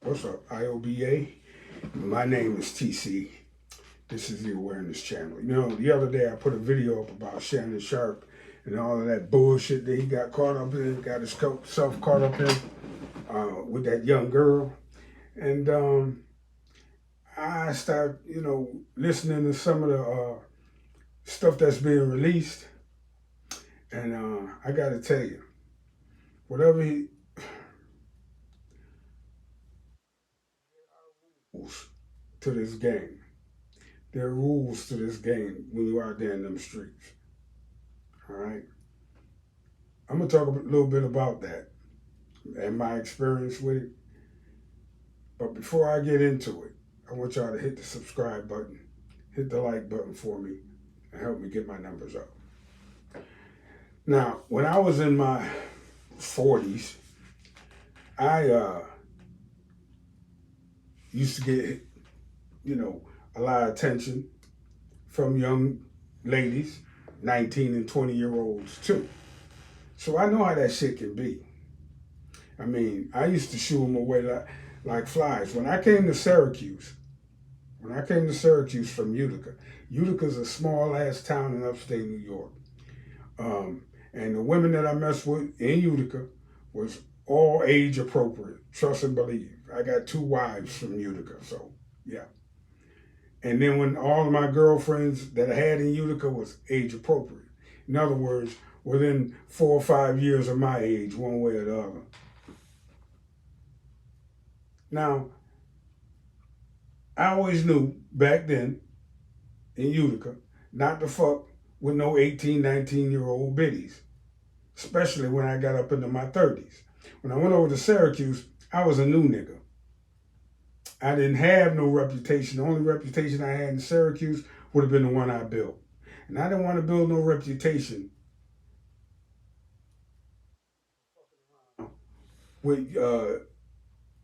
What's up, IOBA? My name is TC. This is the Awareness Channel. You know, the other day I put a video up about Shannon Sharpe and all of that bullshit that he got caught up in, got himself caught up in with that young girl. And I started, listening to some of the stuff that's being released. And I got to tell you, whatever he rules to this game, there are rules to this game when you out there in them streets. All right. I'm gonna talk a little bit about that and my experience with it. But before I get into it, I want y'all to hit the subscribe button, hit the like button for me, and help me get my numbers up. Now, when I was in my 40s, I used to get, a lot of attention from young ladies, 19 and 20-year-olds too. So I know how that shit can be. I mean, I used to shoo them away like flies. When I came to Syracuse from Utica's a small ass town in upstate New York. And the women that I messed with in Utica was all age appropriate. Trust and believe. I got two wives from Utica, so yeah. And then when all of my girlfriends that I had in Utica was age appropriate. In other words, within 4 or 5 years of my age, one way or the other. Now, I always knew back then in Utica not to fuck with no 18, 19-year-old biddies, especially when I got up into my 30s. When I went over to Syracuse, I was a new nigga. I didn't have no reputation. The only reputation I had in Syracuse would have been the one I built. And I didn't want to build no reputation with,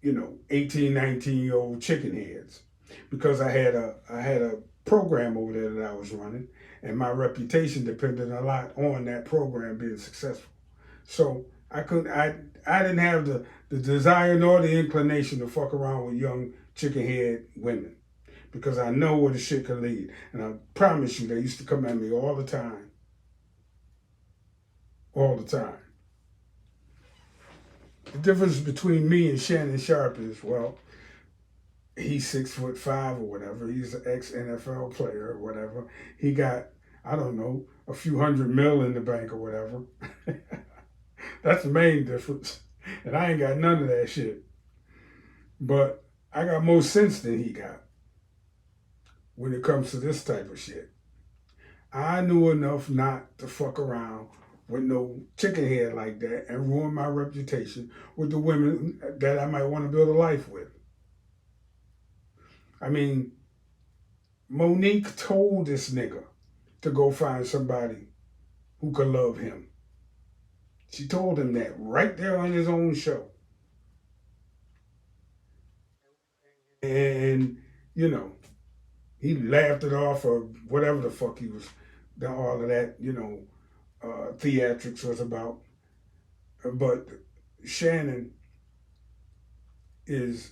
18, 19-year-old chicken heads because I had a program over there that I was running, and my reputation depended a lot on that program being successful. So I didn't have the desire nor the inclination to fuck around with young chicken head women because I know where the shit could lead. And I promise you, they used to come at me all the time, all the time. The difference between me and Shannon Sharpe is, well, he's 6'5" or whatever. He's an ex NFL player or whatever. He got, I don't know, a few hundred mil in the bank or whatever. That's the main difference. And I ain't got none of that shit. But I got more sense than he got when it comes to this type of shit. I knew enough not to fuck around with no chicken head like that and ruin my reputation with the women that I might want to build a life with. I mean, Monique told this nigga to go find somebody who could love him. She told him that right there on his own show. And, you know, he laughed it off or whatever the fuck he was, all of that, theatrics was about. But Shannon is,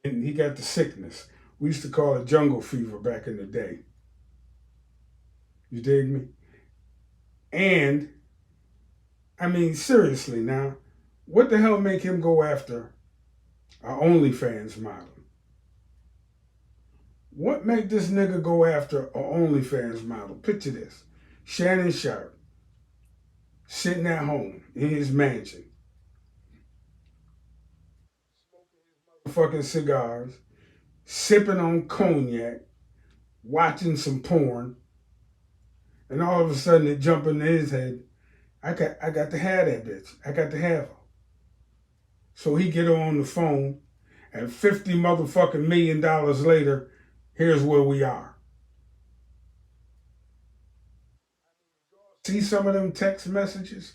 and he got the sickness. We used to call it jungle fever back in the day. You dig me? And, I mean, seriously now, what the hell make him go after our OnlyFans model? What make this nigga go after an OnlyFans model? Picture this. Shannon Sharpe sitting at home in his mansion, fucking cigars, sipping on cognac, watching some porn, and all of a sudden it jump into his head, I got to have that bitch. I got to have her. So he get her on the phone, and 50 motherfucking million dollars later, here's where we are. See some of them text messages?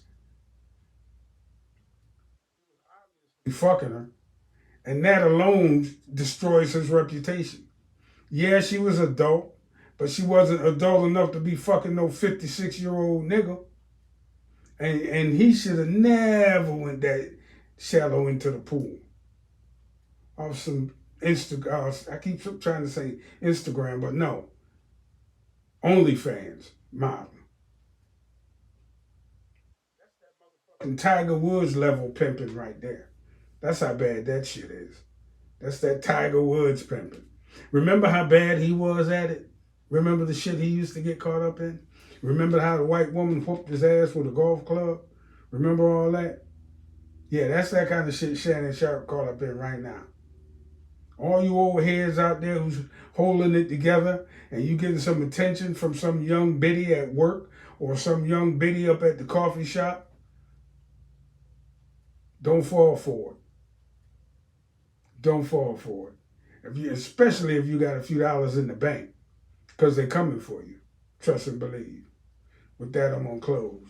He fucking her. And that alone destroys his reputation. Yeah, she was adult, but she wasn't adult enough to be fucking no 56-year-old nigga. And he should have never went that shallow into the pool. Off some Instagram, I keep trying to say Instagram, but no, OnlyFans model. And Tiger Woods level pimping right there. That's how bad that shit is. That's that Tiger Woods pimping. Remember how bad he was at it? Remember the shit he used to get caught up in? Remember how the white woman whooped his ass with a golf club? Remember all that? Yeah, that's that kind of shit Shannon Sharpe caught up in right now. All you old heads out there who's holding it together and you getting some attention from some young biddy at work or some young biddy up at the coffee shop, don't fall for it. Don't fall for it. Especially if you got a few dollars in the bank, because they're coming for you. Trust and believe. With that, I'm gonna close.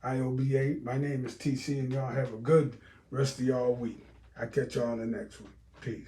IOBA. My name is TC, and y'all have a good rest of y'all week. I catch y'all on the next one. Peace.